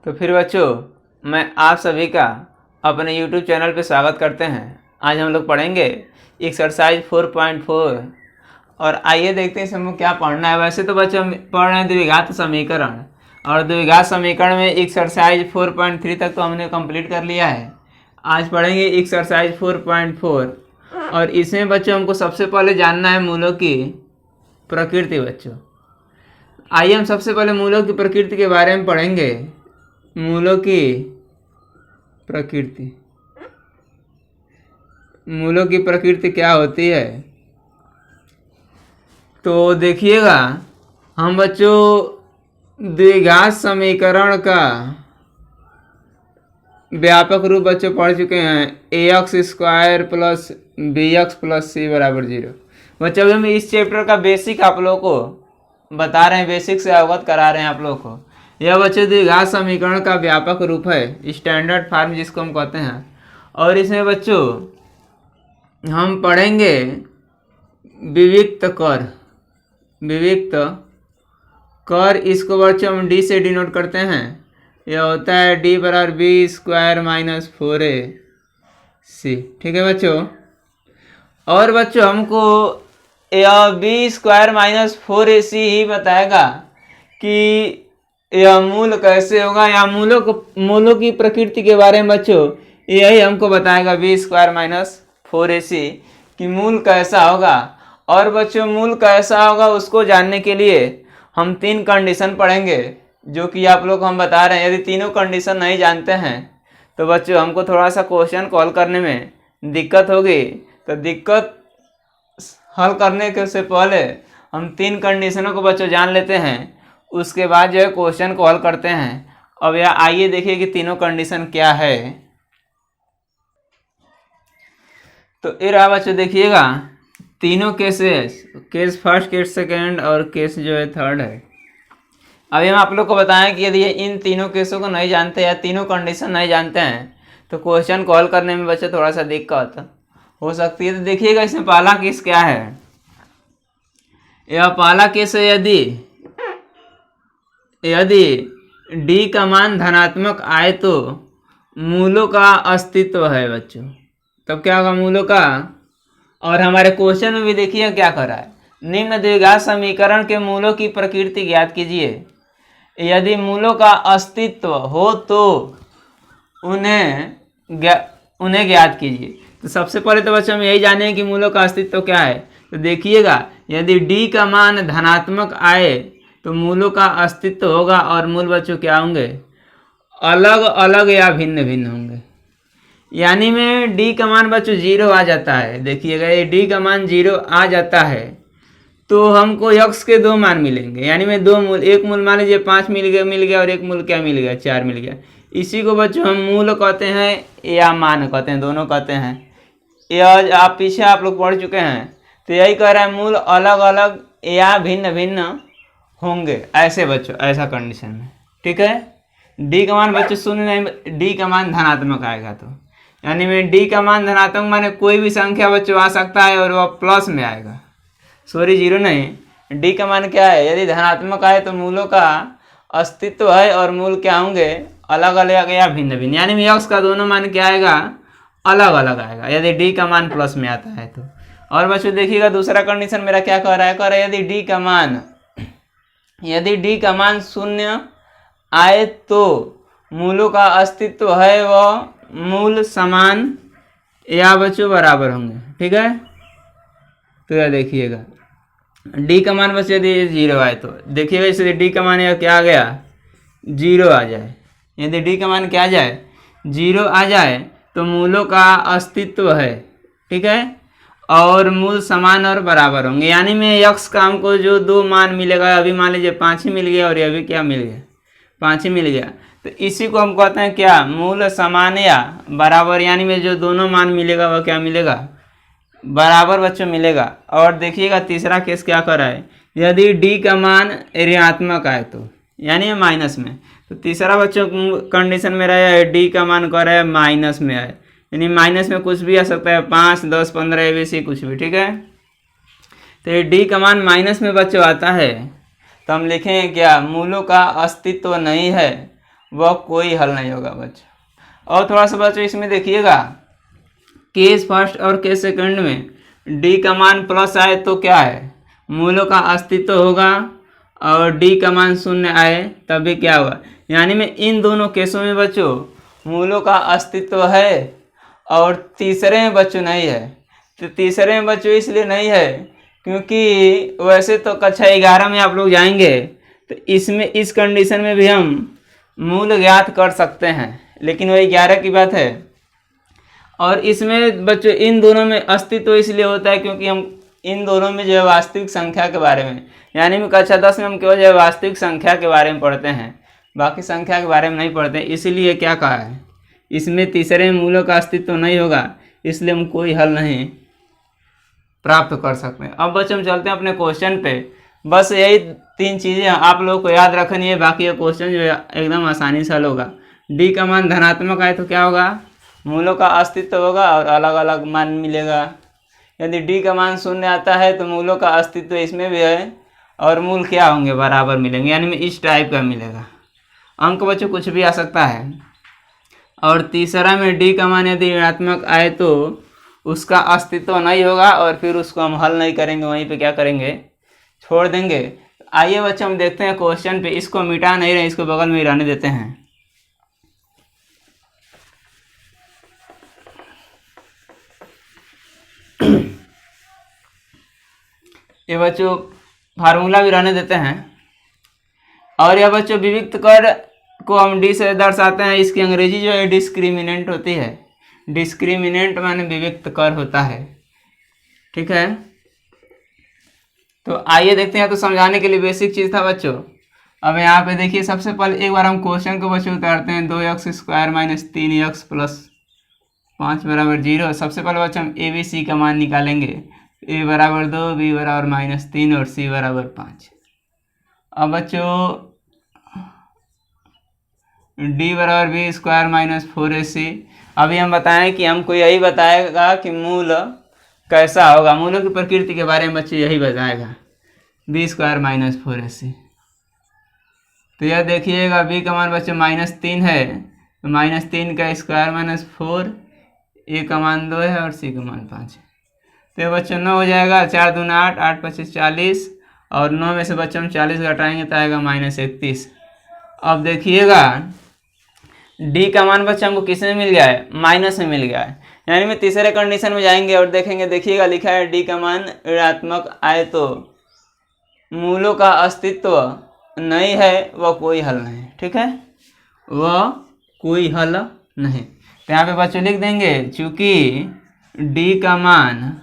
तो फिर बच्चों, मैं आप सभी का अपने YouTube चैनल पे स्वागत करते हैं। आज हम लोग पढ़ेंगे एक्सरसाइज 4.4 और आइए देखते हैं इसमें क्या पढ़ना है। वैसे तो बच्चों हम पढ़ रहे हैं द्विघात समीकरण, और द्विघात समीकरण में एक्सरसाइज 4.3 तक तो हमने कंप्लीट कर लिया है। आज पढ़ेंगे एक्सरसाइज 4.4 और इसमें बच्चों हमको सबसे पहले जानना है मूलों की प्रकृति। बच्चों आइए हम सबसे पहले मूलों की प्रकृति के बारे में पढ़ेंगे। मूलों की प्रकृति, मूलों की प्रकृति क्या होती है तो देखिएगा, हम बच्चों द्विघात समीकरण का व्यापक रूप बच्चों पढ़ चुके हैं। ax² plus bx plus c बराबर 0। बच्चों हम इस चैप्टर का बेसिक आप लोगों को बता रहे हैं, बेसिक से अवगत करा रहे हैं आप लोगों को। यह बच्चों द्विघात समीकरण का व्यापक रूप है, स्टैंडर्ड फॉर्म जिसको हम कहते हैं। और इसमें बच्चों हम पढ़ेंगे विविक्त कर। विविक्त कर इसको बच्चों हम डी से डिनोट करते हैं। यह होता है डी बराबर b² माइनस 4ac। ठीक है बच्चों। और बच्चों हमको यह b² माइनस 4ac ही बताएगा कि यह मूल कैसे होगा, या मूलों की प्रकृति के बारे में बच्चों यही हमको बताएगा b² माइनस 4ac कि मूल कैसा होगा। और बच्चों मूल कैसा होगा उसको जानने के लिए हम 3 कंडीशन पढ़ेंगे, जो कि आप लोग हम बता रहे हैं। यदि तीनों कंडीशन नहीं जानते हैं तो बच्चों हमको थोड़ा सा क्वेश्चन कॉल करने में दिक्कत होगी। तो दिक्कत हल करने के से पहले हम 3 कंडीशनों को बच्चों जान लेते हैं, उसके बाद जो है क्वेश्चन को हल करते हैं। अब यह आइए देखिए कि तीनों कंडीशन क्या है। तो ये रहा बच्चों, देखिएगा तीनों cases, case first, case second और केस जो है थर्ड है। अभी हम आप लोग को बताएं कि यदि इन तीनों केसों को नहीं जानते या तीनों कंडीशन नहीं जानते हैं तो क्वेश्चन को हल करने में बच्चों थोड़ा सा दिक्कत हो सकती है। तो देखिएगा इसमें पहला केस क्या है। यह पहला केस है, यदि d का मान धनात्मक आए तो मूलों का अस्तित्व है बच्चों। तब क्या होगा मूलों का। और हमारे क्वेश्चन में भी देखिए क्या कर रहा है, निम्न द्विघात समीकरण के मूलों की प्रकृति ज्ञात कीजिए। यदि मूलों का अस्तित्व हो तो उन्हें ज्ञात कीजिए। तो सबसे पहले तो बच्चों हम यही जाने कि मूलों का अस्तित्व क्या है। तो देखिएगा यदि d का मान धनात्मक आए तो मूलों का अस्तित्व होगा, और मूल बच्चों क्या होंगे, अलग अलग या भिन्न भिन्न होंगे। यानी में d का मान बच्चों 0 आ जाता है। देखिएगा ये d का मान 0 आ जाता है तो हमको x के 2 मान मिलेंगे। यानी में 2 मूल, एक मूल मान लीजिए 5 मिल गया और एक मूल क्या मिल गया, 4 मिल गया। इसी को बच्चों हम मूल कहते हैं या मान कहते हैं, दोनों कहते हैं। यह आप पीछे आप लोग पढ़ चुके हैं। तो यही कह रहा है मूल अलग अलग या भिन्न भिन्न होंगे, ऐसे बच्चों, ऐसा कंडीशन में। ठीक है। d का मान बच्चों शून्य नहीं, d का मान धनात्मक आएगा तो यानी में d का मान धनात्मक माने कोई भी संख्या बच्चों आ सकता है और वह प्लस में आएगा, सॉरी 0 नहीं। d का मान क्या है, यदि धनात्मक आए तो मूलों का अस्तित्व है और मूल क्या होंगे, अलग अलग या भिन्न भिन्न। यानी में x का दोनों मान क्या आएगा, अलग अलग आएगा यदि d का मान प्लस में आता है तो। और बच्चों देखिएगा दूसरा कंडीशन मेरा क्या कह रहा है, यदि d का मान 0 आए तो मूलों का अस्तित्व है वह मूल समान या बच्चों बराबर होंगे। ठीक है। तो यह देखिएगा d का मान बच्चों यदि 0 आए तो देखिएगा, इसलिए d का मान यह क्या आ गया, 0 आ जाए। यदि d का मान क्या आ जाए, 0 आ जाए तो मूलों का अस्तित्व है। ठीक है। और मूल समान और बराबर होंगे। यानी में x का हमको जो 2 मान मिलेगा, अभी मान लीजिए 5 ही मिल गया और अभी क्या मिल गया, 5 ही मिल गया। तो इसी को हम कहते हैं क्या, मूल समान या बराबर। यानी में जो दोनों मान मिलेगा वह क्या मिलेगा, बराबर बच्चों मिलेगा। और देखिएगा तीसरा केस क्या कर रहा है, यदि d का मान ऋणात्मक आए तो यानी माइनस में। तो तीसरा बच्चों कंडीशन मेरा है d का मान कर रहा है माइनस में आए, यानी माइनस में कुछ भी आ सकता है, 5, 10, 15 ABC कुछ भी। ठीक है। तो ये d का मान माइनस में बच्चों आता है तो हम लिखेंगे क्या, मूलों का अस्तित्व नहीं है वह कोई हल नहीं होगा बच्चों। और थोड़ा सा बच्चों इसमें देखिएगा, केस फर्स्ट और केस सेकंड में डी का मान प्लस आए तो क्या है, मूलों का अस्तित्व होगा, और डी का मान शून्य आए तभी क्या होगा। यानी में इन दोनों केसों में बच्चों मूलों का अस्तित्व है, और तीसरे में बच्चों नहीं है। तो तीसरे में बच्चों इसलिए नहीं है क्योंकि वैसे तो कक्षा 11 में आप लोग जाएंगे तो इसमें इस कंडीशन में भी हम मूल ज्ञात कर सकते हैं, लेकिन वही 11 की बात है। और इसमें बच्चों इन दोनों में अस्तित्व इसलिए होता है क्योंकि हम इन दोनों में जो है वास्तविक संख्या के बारे में, यानी में कक्षा 10 में हम केवल जो है वास्तविक संख्या के बारे में पढ़ते हैं, बाकी संख्या के बारे में नहीं पढ़ते हैं। इसीलिए क्या कहा है, इसमें तीसरे मूलों का अस्तित्व नहीं होगा, इसलिए हम कोई हल नहीं प्राप्त कर सकते हैं। अब बच्चों हम चलते हैं अपने क्वेश्चन पे। बस यही 3 चीज़ें आप लोगों को याद रखनी है, बाकी ये क्वेश्चन जो है एकदम आसानी से हल होगा। डी का मान धनात्मक आए तो क्या होगा, मूलों का अस्तित्व होगा और अलग अलग मान मिलेगा। यदि डी का मान शून्य आता है तो मूलों का अस्तित्व इसमें भी है, और मूल क्या होंगे, बराबर मिलेंगे, यानी में इस टाइप का मिलेगा। अंक बच्चों कुछ भी आ सकता है। और तीसरा में डी का मान यदि ऋणात्मक आए तो उसका अस्तित्व नहीं होगा, और फिर उसको हम हल नहीं करेंगे, वहीं पे क्या करेंगे, छोड़ देंगे। आइए बच्चों हम देखते हैं क्वेश्चन पे। इसको मिटा नहीं रहे, इसको बगल में ही रहने देते हैं। ये बच्चों फार्मूला भी रहने देते हैं। और यह बच्चों विविक्त कर को हम डी से दर्शाते हैं। इसकी अंग्रेजी जो है डिस्क्रिमिनेंट होती है। डिस्क्रिमिनेंट माने विविक्त कर होता है, ठीक है। तो आइए देखते हैं। तो समझाने के लिए बेसिक चीज़ था बच्चों। अब यहाँ पे देखिए, सबसे पहले एक बार हम क्वेश्चन को बच्चों उतारते हैं। 2x square minus 3x plus 5 बराबर 0। सबसे पहले बच्चों हम ए बी सी का मान निकालेंगे। ए बराबर 2, बी बराबर -3 और सी बराबर 5। अब बच्चों डी बराबर बी स्क्वायर माइनस 4ac। अभी हम बताएं कि हमको यही बताएगा कि मूल कैसा होगा, मूलों की प्रकृति के बारे में बच्चे यही बताएगा। B square minus 4ac। तो यह देखिएगा बी का मान बच्चों -3 है, तो -3 का स्क्वायर -4, ए का मान 2 है और सी का मान 5 है। तो ये बच्चों 9 हो जाएगा। 4 दूना 8, 8 25 40, और 9 में से बच्चों हम 40 घटाएंगे तो आएगा -31। अब देखिएगा डी का मान बच्चों हमको किस में मिल गया है, माइनस में मिल गया है। यानी में तीसरे कंडीशन में जाएंगे और देखेंगे, देखिएगा लिखा है डी का मान ऋणात्मक आए तो मूलों का अस्तित्व नहीं है, वह कोई हल नहीं, ठीक है, वह कोई हल नहीं। तो यहाँ पे बच्चों लिख देंगे, चूंकि डी का मान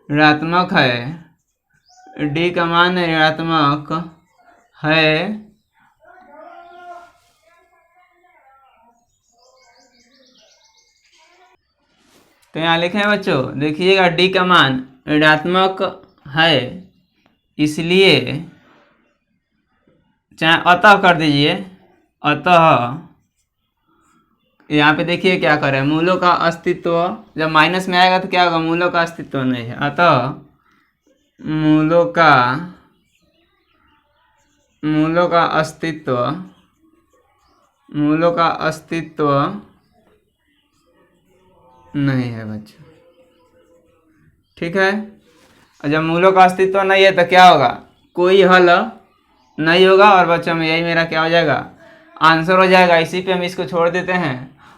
ऋणात्मक है, डी का मान ऋणात्मक है, तो यहाँ लिखे हैं बच्चों, देखिएगा डी का मान ऋणात्मक है, इसलिए चाहे अतः कर दीजिए, अतः यहाँ पे देखिए क्या करें, मूलों का अस्तित्व जब माइनस में आएगा तो क्या होगा, मूलों का अस्तित्व नहीं है, अतः मूलों का अस्तित्व नहीं है बच्चों, ठीक है। और जब मूलों का अस्तित्व नहीं है तो क्या होगा, कोई हल नहीं होगा। और बच्चों में यही मेरा क्या हो जाएगा, आंसर हो जाएगा। इसी पे हम इसको छोड़ देते हैं।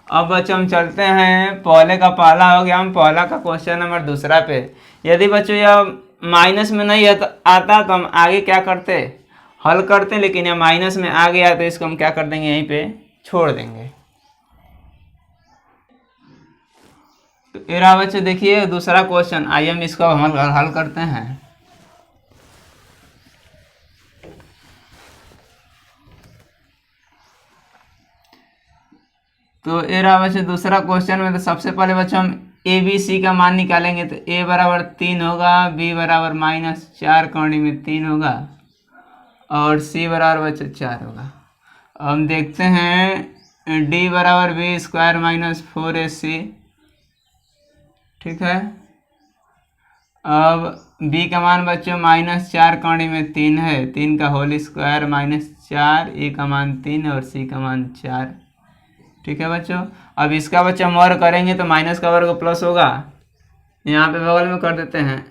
अब बच्चों हम चलते हैं, पहले का पहला हो गया, हम पहला का क्वेश्चन नंबर दूसरा पे। यदि बच्चों यह माइनस में नहीं आता तो हम आगे क्या करते, हल करते, लेकिन यह माइनस में आ गया तो इसको हम क्या कर देंगे, यहीं पे छोड़ देंगे। तो एरा बच्चों देखिए दूसरा क्वेश्चन, आइए हम इसको हल करते हैं। तो एरा बच्चों दूसरा क्वेश्चन में तो सबसे पहले बच्चों हम ए बी सी का मान निकालेंगे। तो ए बराबर 3 होगा, बी बराबर -4 कौड़ी में 3 होगा, और सी बराबर बच्चों 4 होगा। हम देखते हैं डी बराबर बी स्क्वायर -4ac, ठीक है। अब b का मान बच्चों -4 कौड़ी में 3 है, 3 का होल स्क्वायर 4, ए का मान 3 और सी का मान 4। ठीक है बच्चों। अब इसका बच्चा हम और करेंगे तो माइनस का वर्ग प्लस होगा, यहाँ पे बगल में कर देते हैं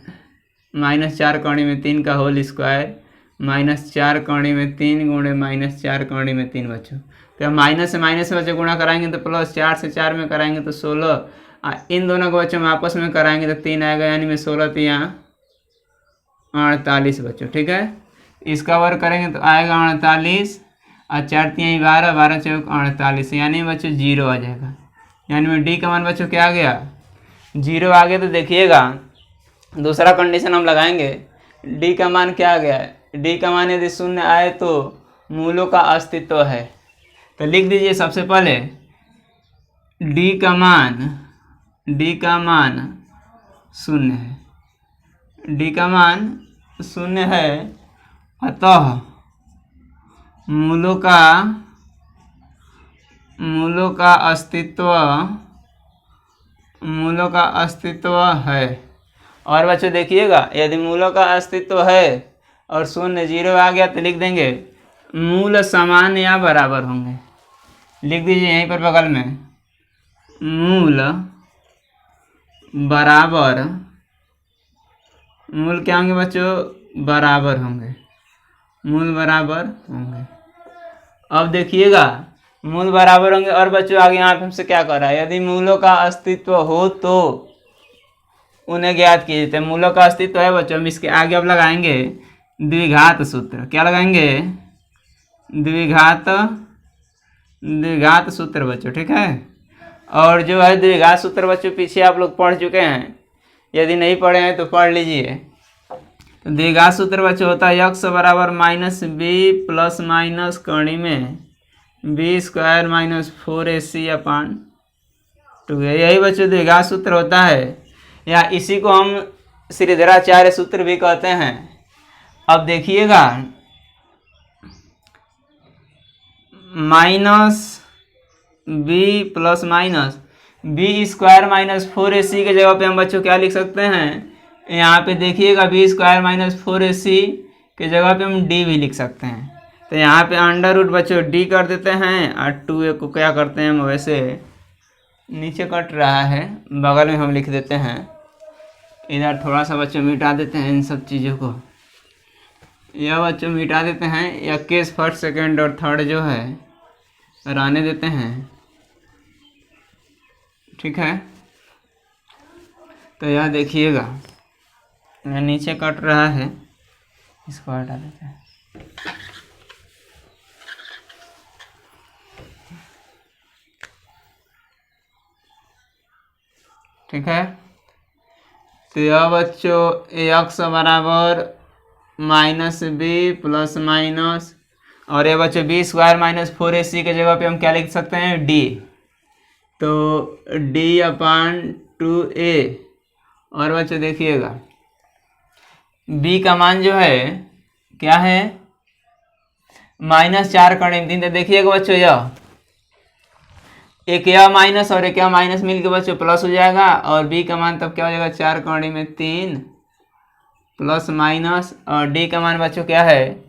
-4 कौड़ी में 3 का होल स्क्वायर, -4 कौड़ी में 3 गुणे -4 कौड़ी में 3 बच्चों। तो माइनस से बच्चों गुणा कराएंगे तो प्लस, 4 से 4 में कराएंगे तो 16, इन दोनों को बच्चों में आपस में कराएंगे तो 3 आएगा, यानी में 16 तो यहाँ 48 बच्चों। ठीक है, इसका वर्ग करेंगे तो आएगा 48 और 4 3 12, 12 चौक 48, यानी बच्चों 0 आ जाएगा। यानी में डी का मान बच्चों क्या आ गया, 0 आ गया। तो देखिएगा दूसरा कंडीशन हम लगाएंगे, डी का मान क्या आ गया है, डी का मान यदि शून्य आए तो मूलों का अस्तित्व है। तो लिख दीजिए सबसे पहले डी का मान शून्य है, डी का मान शून्य है, अतः मूलों का अस्तित्व है। और बच्चों देखिएगा यदि मूलों का अस्तित्व है और शून्य 0 आ गया तो लिख देंगे मूल समान या बराबर होंगे। लिख दीजिए यहीं पर बगल में मूल बराबर, मूल क्या होंगे बच्चों, बराबर होंगे, मूल बराबर होंगे। अब देखिएगा मूल बराबर होंगे। और बच्चों आगे यहाँ पे हमसे क्या कर रहा है, यदि मूलों का अस्तित्व हो तो उन्हें ज्ञात कीजिए। तो मूलों का अस्तित्व है बच्चों, हम इसके आगे अब लगाएंगे द्विघात सूत्र। क्या लगाएंगे, द्विघात सूत्र बच्चों। ठीक है, और जो है द्विघात सूत्र बच्चों पीछे आप लोग पढ़ चुके हैं, यदि नहीं पढ़े हैं तो पढ़ लीजिए। तो द्विघात सूत्र बच्चों होता है x बराबर -b प्लस माइनस कड़ी में b स्क्वायर -4ac/2। यही बच्चों द्विघात सूत्र होता है, या इसी को हम श्रीधराचार्य सूत्र भी कहते हैं। अब देखिएगा -b plus minus b square -4ac के जगह पे हम बच्चों क्या लिख सकते हैं, यहाँ पे देखिएगा b स्क्वायर -4ac के जगह पे हम d भी लिख सकते हैं। तो यहाँ पे अंडर रूट बच्चों d कर देते हैं और 2a को क्या करते हैं हम वैसे नीचे कट रहा है बगल में हम लिख देते हैं, इधर थोड़ा सा बच्चों मिटा देते हैं इन सब चीज़ों को, यह बच्चों मिटा देते हैं, या केस फर्स्ट सेकंड और थर्ड जो है रहने देते हैं। ठीक है, तो यह देखिएगा यह नीचे कट रहा है, इसको हटा देते हैं। ठीक है, तो यह बच्चों x बराबर -b प्लस माइनस, और ये बच्चों b स्क्वायर -4ac के जगह पे हम क्या लिख सकते हैं, d। तो d/2a। और बच्चों देखिएगा b का मान जो है क्या है, -4 कड़ी में 3। तो देखिएगा बच्चों यह एक यह माइनस और एक यह माइनस मिलकर बच्चों प्लस हो जाएगा, और b का मान तब क्या हो जाएगा, 4 कड़ी में 3 प्लस माइनस, और d का मान बच्चों क्या है,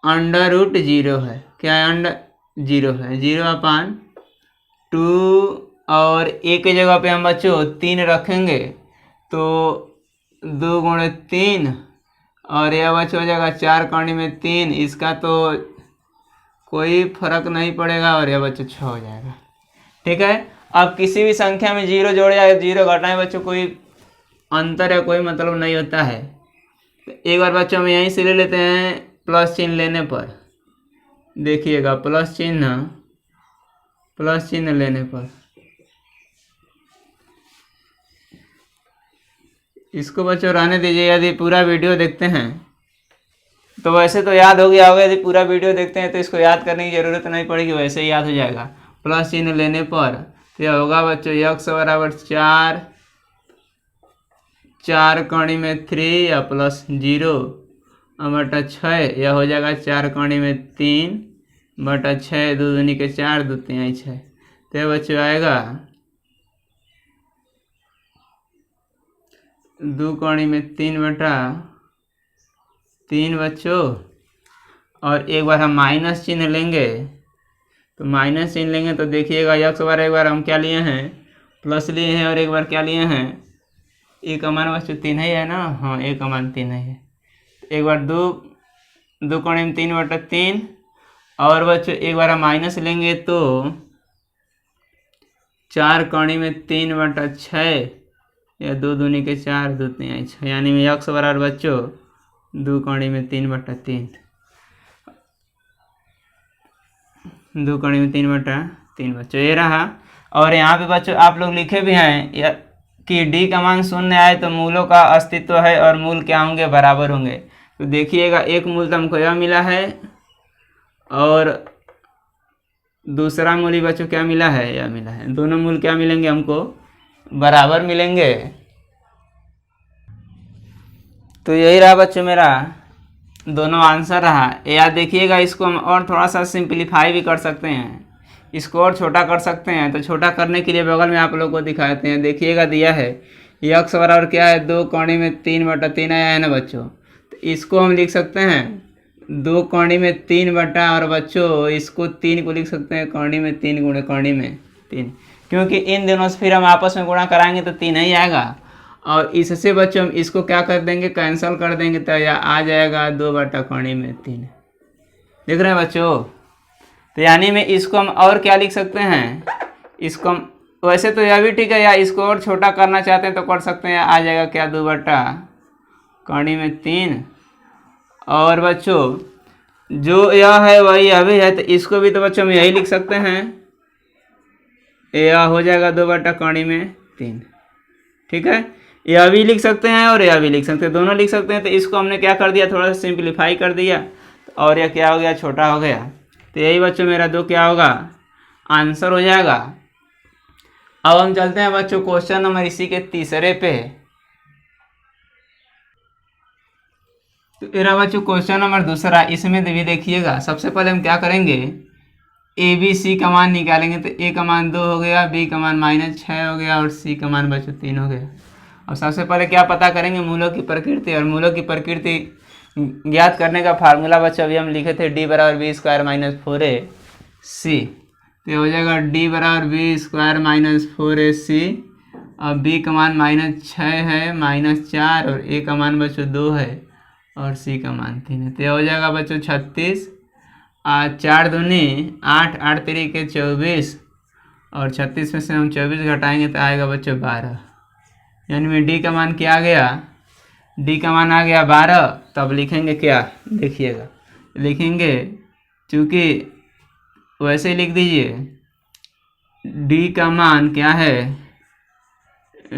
√0 है। क्या है, अंडर 0 है, 0/2। और a के जगह पे हम बच्चों 3 रखेंगे तो 2 गुणे 3, और यह बच्चों हो जाएगा 4 कड़ी में 3, इसका तो कोई फर्क नहीं पड़ेगा, और यह बच्चों 6 हो जाएगा। ठीक है, अब किसी भी संख्या में 0 जोड़े या 0 घटाएं बच्चों कोई अंतर या कोई मतलब नहीं होता है। तो एक बार बच्चों हम यहीं से ले लेते हैं प्लस चिन्ह लेने पर, देखिएगा प्लस चिन्ह लेने पर इसको बच्चों रहने दीजिए। यदि पूरा वीडियो देखते हैं तो वैसे तो याद हो गया होगा, यदि पूरा वीडियो देखते हैं तो इसको याद करने की ज़रूरत नहीं पड़ेगी, वैसे ही याद हो जाएगा। प्लस चिन्ह लेने पर तो यह होगा बच्चों x बराबर 4 कड़ी में 3 या प्लस 0/6, यह हो जाएगा 4 कड़ी में 3/6, 2 दूनी के 4, 2 तिहाई 6। तो यह बच्चों आएगा 2 कड़ी में 3/3 बच्चों, और एक बार हम माइनस चिन्ह लेंगे, तो माइनस चिन्ह लेंगे तो देखिएगा यक्स बार एक बार हम क्या लिए हैं, प्लस लिए हैं, और एक बार क्या लिए हैं, ए का मान बच्चों 3 ही है ना, हाँ ए का मान 3 है। एक बार दो कोणे में 3/3, और बच्चों एक बार हम माइनस लेंगे तो 4 कोणी में 3/6, या 2 दूनी के 4, 2 3 6, यानी में यक्स बराबर बच्चों 2 कोणी में 3/3, 2 कोणी में 3/3 बच्चों ये रहा। और यहाँ पे बच्चों आप लोग लिखे भी हैं कि डी का मान 0 आए तो मूलों का अस्तित्व है और मूल क्या होंगे, बराबर होंगे। तो देखिएगा एक मूल तो हमको यह मिला है, और दूसरा मूल ही बच्चों क्या मिला है, यह मिला है। दोनों मूल क्या मिलेंगे हमको, बराबर मिलेंगे। तो यही रहा बच्चों मेरा दोनों आंसर रहा। या देखिएगा इसको हम और थोड़ा सा सिंपलीफाई भी कर सकते हैं, इसको और छोटा कर सकते हैं। तो छोटा करने के लिए बगल में आप लोग को दिखाते हैं, देखिएगा दिया है यक्स बराबर क्या है, 2 कोणी में 3/3 आया है ना बच्चों। तो इसको हम लिख सकते हैं 2 कोणी में 3 और बच्चों इसको 3 को लिख सकते हैं कोणी में 3 गुणे कोणी में 3, क्योंकि इन दोनों से फिर हम आपस में गुणा कराएंगे तो 3 ही आएगा। और इससे बच्चों हम इसको क्या कर देंगे, कैंसिल कर देंगे, तो यह आ जाएगा 2 कोणी में 3। देख रहे हैं बच्चों। तो यानी में इसको हम और क्या लिख सकते हैं, इसको हम वैसे तो यह भी ठीक है, या इसको और छोटा करना चाहते हैं तो कर सकते हैं, आ जाएगा क्या 2 कोणी में 3। और बच्चों जो यह है वही यह भी है, तो इसको भी तो बच्चों हम यही लिख सकते हैं, यह हो जाएगा 2 कोणी में 3। ठीक है, यह भी लिख सकते हैं और यह भी लिख सकते हैं, दोनों लिख सकते हैं। तो इसको हमने क्या कर दिया, थोड़ा सा सिंप्लीफाई कर दिया, और यह क्या हो गया, छोटा हो गया। तो यही बच्चों मेरा 2 क्या होगा, आंसर हो जाएगा। अब हम चलते हैं बच्चों क्वेश्चन नंबर इसी के तीसरे पे। तो मेरा बच्चों क्वेश्चन नंबर दूसरा, इसमें भी देखिएगा सबसे पहले हम क्या करेंगे, ए बी सी का मान निकालेंगे। तो ए का मान 2 हो गया, बी का मान -6 हो गया, और सी का मान बच्चों 3 हो गया। और सबसे पहले क्या पता करेंगे, मूलों की प्रकृति। और मूलों की प्रकृति ज्ञात करने का फार्मूला बच्चों अभी हम लिखे थे, d बराबर बी स्क्वायर माइनस 4ac। तो हो जाएगा d बराबर बी स्क्वायर माइनस 4ac। अब b का मान -6 है, -4, और a का मान बच्चों 2 है, और c का मान 3 है। तो हो जाएगा बच्चों 36, 4 दूनी 8, 8 तरीके 24, और 36 में से हम 24 घटाएंगे तो आएगा बच्चों 12। यानी में d का मान क्या आ गया, d का मान आ गया 12। तब लिखेंगे क्या, देखिएगा लिखेंगे, चूँकि वैसे लिख दीजिए d का मान क्या है,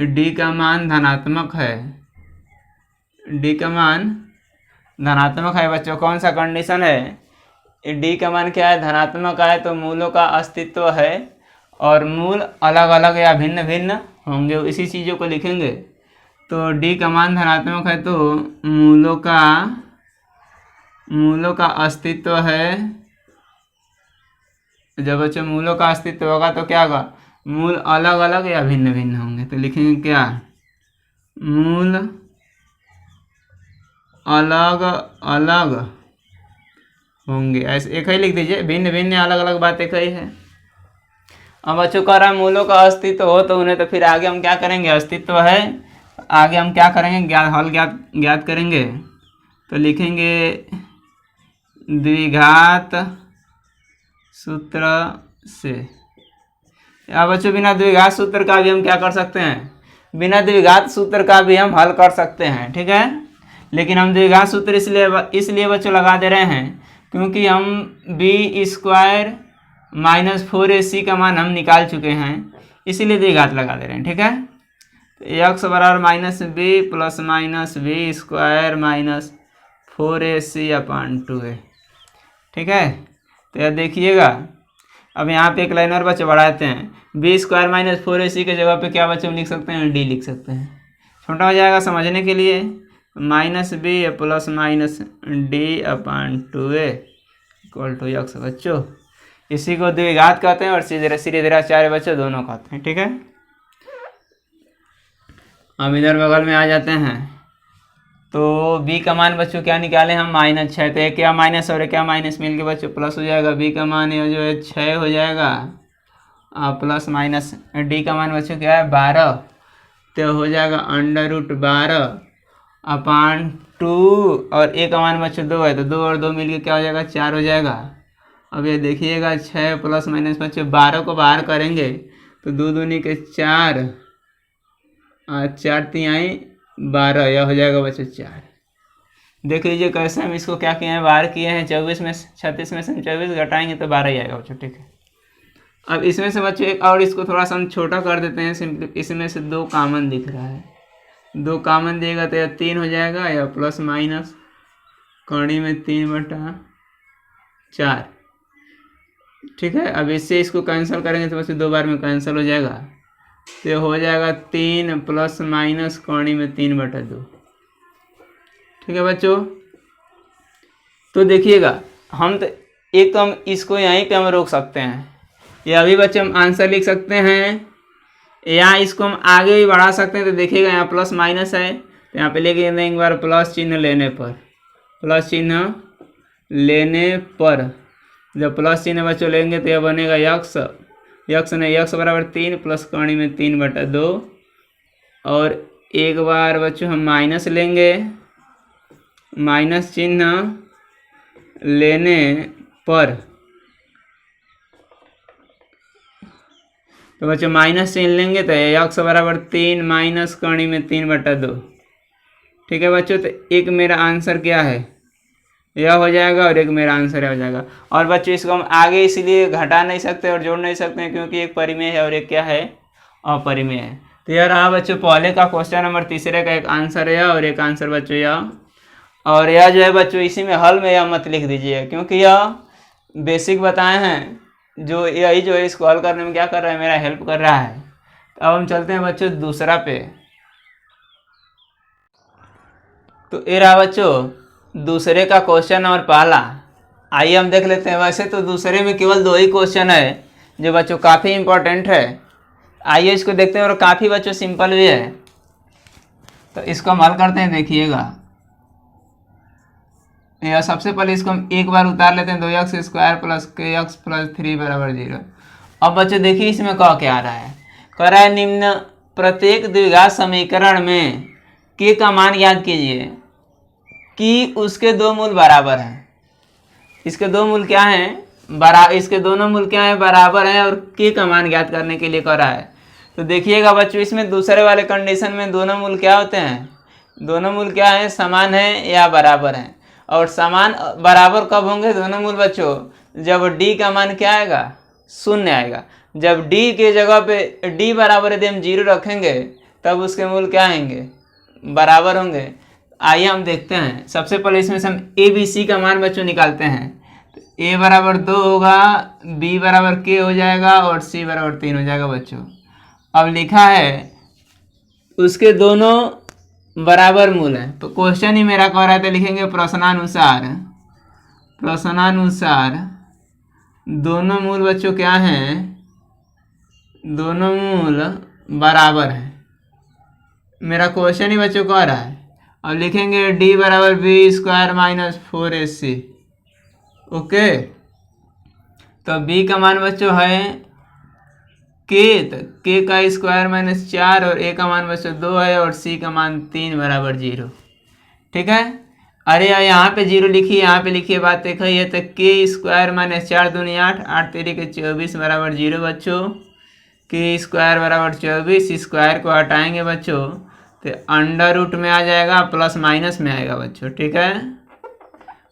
d का मान धनात्मक है, d का मान धनात्मक है बच्चों। कौन सा कंडीशन है, d का मान क्या है, धनात्मक है, तो मूलों का अस्तित्व है, और मूल अलग अलग या भिन्न भिन्न होंगे, इसी चीज़ों को लिखेंगे। तो d का मान धनात्मक है तो मूलों का अस्तित्व है। जब बच्चों मूलों का अस्तित्व होगा तो क्या होगा, मूल अलग अलग या भिन्न भिन्न होंगे। तो लिखेंगे क्या, मूल अलग अलग होंगे, ऐसे एक ही लिख दीजिए, भिन्न भिन्न अलग अलग बात एक ही है। अब बच्चों कह रहा है मूलों का अस्तित्व हो तो उन्हें, तो फिर आगे हम क्या करेंगे, अस्तित्व है, आगे हम क्या करेंगे, हल ज्ञात करेंगे। तो लिखेंगे द्विघात सूत्र से। अब बच्चों बिना द्विघात सूत्र का भी हम क्या कर सकते हैं, बिना द्विघात सूत्र का भी हम हल कर सकते हैं, ठीक है। लेकिन हम द्विघात सूत्र इसलिए बच्चों लगा दे रहे हैं क्योंकि हम बी स्क्वायर माइनस 4ac का मान हम निकाल चुके हैं, इसीलिए द्विघात लगा दे रहे हैं, ठीक है। तो एक्स बराबर -b plus minus B square minus 4ac/2 है, ठीक है। तो यह देखिएगा, अब यहाँ पे एक लाइन और बच्चे बढ़ाते हैं, बी स्क्वायर माइनस 4ac के जगह पे क्या बच्चे हम लिख सकते हैं, डी लिख सकते हैं, छोटा हो जाएगा समझने के लिए। -b plus minus d/2a equal to x बच्चों, इसी को द्विघात कहते हैं, और सीधे सीधे आचार्य बच्चों दोनों कहते हैं, ठीक है। अब इधर बगल में आ जाते हैं, तो बी का मान बच्चों क्या निकाले हम, -6। तो एक क्या माइनस और एक क्या माइनस मिल के बच्चों प्लस हो जाएगा। बी का मान ये जो है 6 हो जाएगा प्लस माइनस। डी का मान बच्चों क्या है 12, तो हो जाएगा √12/2 और ए का मान बच्चों 2 है, तो 2 और 2 मिलके क्या हो जाएगा 4 हो जाएगा। अब ये देखिएगा 6 प्लस माइनस बच्चों 12 को बाहर करेंगे तो 2 दूनी के 4 और 4 तिहाई 12, यह हो जाएगा बच्चों 4। देख लीजिए कैसे हम इसको क्या किए हैं, बाहर किए हैं। 36 में 36 में से 24 घटाएंगे तो 12 ही आएगा बच्चों, ठीक है। अब इसमें से बच्चों एक और इसको थोड़ा सा हम छोटा कर देते हैं सिंपली। इसमें से 2 कॉमन दिख रहा है, 2 कॉमन देगा तो यह 3 हो जाएगा, या प्लस माइनस कौड़ी में 3/4, ठीक है। अब इससे इसको कैंसिल करेंगे तो बच्चों 2 बार में कैंसिल हो जाएगा, तो हो जाएगा 3 प्लस माइनस कौड़ी में 3/2, ठीक है बच्चों। तो देखिएगा हम तो एक तो हम इसको यहीं पे हम रोक सकते हैं, या अभी बच्चे हम आंसर लिख सकते हैं, या इसको हम आगे भी बढ़ा सकते हैं। तो देखिएगा यहाँ प्लस माइनस है, तो यहाँ पे लेके देंगे एक बार प्लस चिन्ह लेने पर, प्लस चिन्ह लेने पर जब प्लस चिन्ह बच्चों लेंगे तो यह बनेगा यक्स, यक्स नहीं, यक्स बराबर 3 प्लस कौड़ी में 3/2, और एक बार बच्चों हम माइनस लेंगे, माइनस चिन्ह लेने पर, तो बच्चों माइनस चिन्ह लेंगे तो यक्स बराबर 3 माइनस कौड़ी में 3/2, ठीक है बच्चों। तो एक मेरा आंसर क्या है, यह हो जाएगा, और एक मेरा आंसर हो जाएगा। और बच्चों इसको हम आगे इसलिए घटा नहीं सकते और जोड़ नहीं सकते हैं क्योंकि एक परिमेय है और एक क्या है, अपरिमेय है। तो यह रहा बच्चों पहले का क्वेश्चन नंबर तीसरे का एक आंसर है, और एक आंसर बच्चों यह। और यह जो है बच्चों इसी में हल में यह मत लिख दीजिए क्योंकि यह बेसिक बताए हैं, जो यही जो है इसको हल करने में क्या कर रहा है, मेरा हेल्प कर रहा है। तो अब हम चलते हैं बच्चों दूसरा पे। तो ये रहा बच्चों दूसरे का क्वेश्चन नंबर पहला। आइए हम देख लेते हैं। वैसे तो दूसरे में केवल 2 ही क्वेश्चन है जो बच्चों काफ़ी इंपॉर्टेंट है। आइए इसको देखते हैं, और काफ़ी बच्चों सिंपल भी है। तो इसको हम हल करते हैं, देखिएगा। या सबसे पहले इसको हम एक बार उतार लेते हैं, 2x² + kx + 3 = 0। अब बच्चों देखिए इसमें क्या आ रहा है, कह रहा है निम्न प्रत्येक द्विघात समीकरण में k का मान याद कीजिए कि उसके 2 मूल बराबर हैं। इसके 2 मूल क्या हैं, इसके दोनों मूल क्या हैं, बराबर हैं, और k का मान ज्ञात करने के लिए कह रहा है। तो देखिएगा बच्चों इसमें दूसरे वाले कंडीशन में दोनों मूल क्या होते हैं, दोनों मूल क्या हैं, समान हैं या बराबर हैं। और समान बराबर कब होंगे दोनों मूल बच्चों, जब d का मान क्या आएगा, 0 आएगा। जब d के जगह पे d बराबर यदि हम 0 रखेंगे तब उसके मूल क्या आएंगे, बराबर होंगे। आइए हम देखते हैं। सबसे पहले इसमें से हम a b c का मान बच्चों निकालते हैं। तो a बराबर 2 होगा, b बराबर k हो जाएगा, और c बराबर 3 हो जाएगा बच्चों। अब लिखा है उसके दोनों बराबर मूल है, तो क्वेश्चन ही मेरा कह रहा है, तो लिखेंगे प्रश्नानुसार, प्रश्नानुसार दोनों मूल बच्चों क्या हैं, दोनों मूल बराबर हैं। मेरा क्वेश्चन ही बच्चों कह रहा है। अब लिखेंगे d बराबर b² - 4ac। ओके, तो b का मान बच्चों है k, तो k का स्क्वायर -4, और a का मान बच्चों 2 है, और c का मान 3 = 0। ठीक है। अरे यार यहाँ पे 0 लिखिए, यहाँ पे लिखिए, बात एक ही है। तो k² -4 दूनी 8, 8 तेरी के 24 = 0 बच्चों। k² = 24, स्क्वायर को हटाएंगे बच्चों तो अंडर रूट में आ जाएगा, प्लस माइनस में आएगा बच्चों। ठीक है,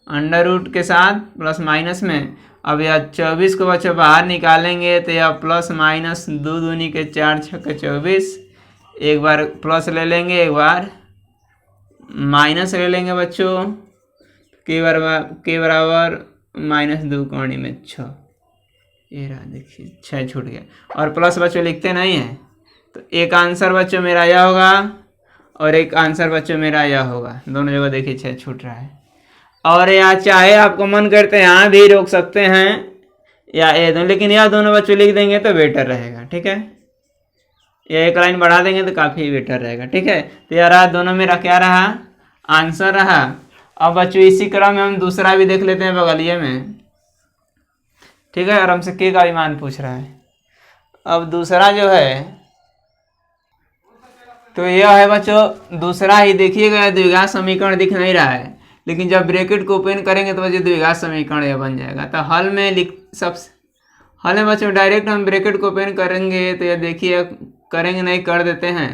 अंडर रूट के साथ प्लस माइनस में। अब यह 24 को बच्चों बाहर निकालेंगे तो यह प्लस माइनस 2 दूनी के 4 छक्के 24, एक बार प्लस ले लेंगे, एक बार माइनस ले लेंगे बच्चों। के बराबर -2 कोणी में 6, ये रहा देखिए 6 छूट गया। और प्लस बच्चों लिखते नहीं हैं, तो एक आंसर बच्चों मेरा यह होगा और एक आंसर बच्चों मेरा यह होगा। दोनों जगह देखिए 6 छूट रहा है। और या चाहे आपको मन करते हैं यहाँ भी रोक सकते हैं या ये दोनों, लेकिन यह दोनों बच्चों लिख देंगे तो बेटर रहेगा। ठीक है, या एक लाइन बढ़ा देंगे तो काफ़ी बेटर रहेगा। ठीक है, तो यार दोनों मेरा क्या रहा, आंसर रहा। अब बच्चों इसी क्रम में हम दूसरा भी देख लेते हैं बगलिए में, ठीक है, और हमसे के का भी मान पूछ रहा है। अब दूसरा जो है तो यह है बच्चों दूसरा ही, देखिएगा द्विघात समीकरण दिख नहीं रहा है, लेकिन जब ब्रैकेट को ओपन करेंगे तो बच्चों द्विघात समीकरण यह बन जाएगा। तो हल में हल में बच्चों डायरेक्ट हम ब्रैकेट को ओपन करेंगे तो यह देखिए, करेंगे नहीं कर देते हैं,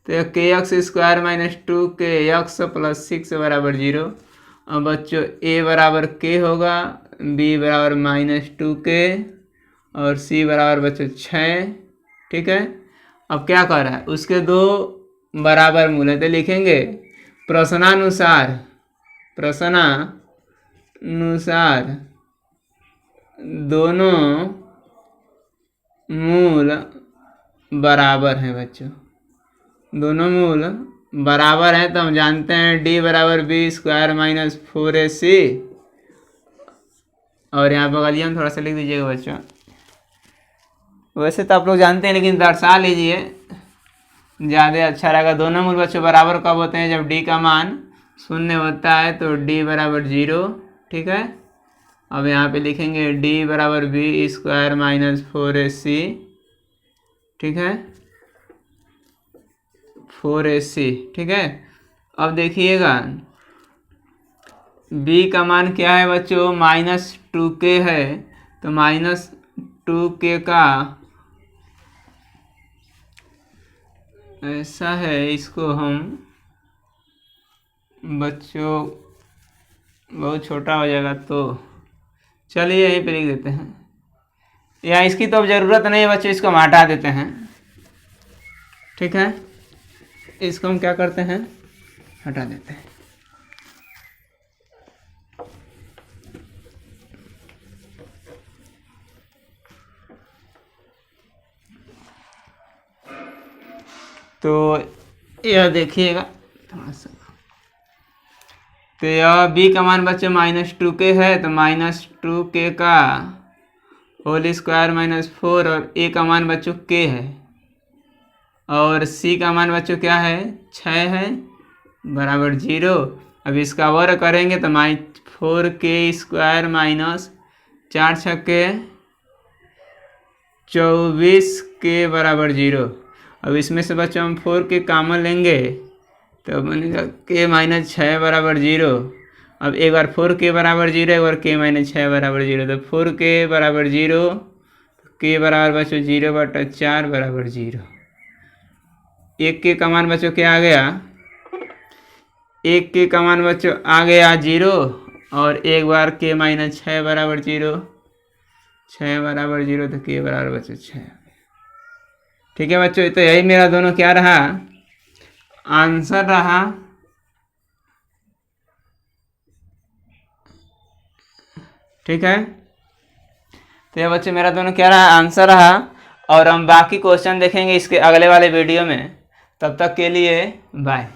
तो यह के x square minus 2kx plus 6 बराबर 0। अब बच्चों a बराबर k होगा, b बराबर -2k और c बराबर बच्चों 6, ठीक है। अब क्या कर रहा है, उसके दो बराबर मूल है तो लिखेंगे प्रश्नानुसार दोनों मूल बराबर हैं बच्चों, दोनों मूल बराबर हैं। तो हम जानते हैं d बराबर बी स्क्वायर माइनस 4ac, और यहाँ बगलिया में थोड़ा सा लिख दीजिएगा बच्चों, वैसे तो आप लोग जानते हैं लेकिन दर्शा लीजिए ज़्यादा अच्छा रहेगा। दोनों मूल बच्चों बराबर कब होते हैं, जब d का मान 0 होता है, तो d बराबर 0, ठीक है। अब यहाँ पे लिखेंगे d बराबर बी स्क्वायर माइनस 4ac, ठीक है, 4ac, ठीक है। अब देखिएगा b का मान क्या है बच्चों, -2k है, तो -2k का ऐसा है, इसको हम बच्चों बहुत छोटा हो जाएगा तो चलिए यहीं पे लिख देते हैं, या इसकी तो अब ज़रूरत नहीं है बच्चों, इसको हम हटा देते हैं, ठीक है। इसको हम क्या करते हैं, हटा देते हैं। तो यह देखिएगा थोड़ा सा, तो यह b का मान बच्चों -2k है, तो -2k का होल स्क्वायर -4, और a का मान बच्चों k है, और c का मान बच्चों क्या है, 6 है, बराबर 0। अब इसका वर्ग करेंगे तो 4k स्क्वायर माइनस 4 छक्के 24k बराबर 0। अब इसमें से बच्चों हम 4k कॉमन लेंगे तो बनेगा k माइनस 6 बराबर 0। अब एक बार 4k बराबर 0, एक बार k माइनस 6 बराबर 0, तो 4k बराबर 0, k बराबर बच्चों 0/4 बराबर 0। एक के का मान बच्चों क्या आ गया, एक के का मान बच्चों आ गया 0, और एक बार k माइनस 6 बराबर 0, 6 बराबर 0, तो k बराबर बच्चों 6। ठीक है बच्चों, तो यही मेरा दोनों क्या रहा, आंसर रहा। ठीक है, तो ये बच्चे मेरा दोनों क्या रहा, आंसर रहा। और हम बाकी क्वेश्चन देखेंगे इसके अगले वाले वीडियो में। तब तक के लिए बाय।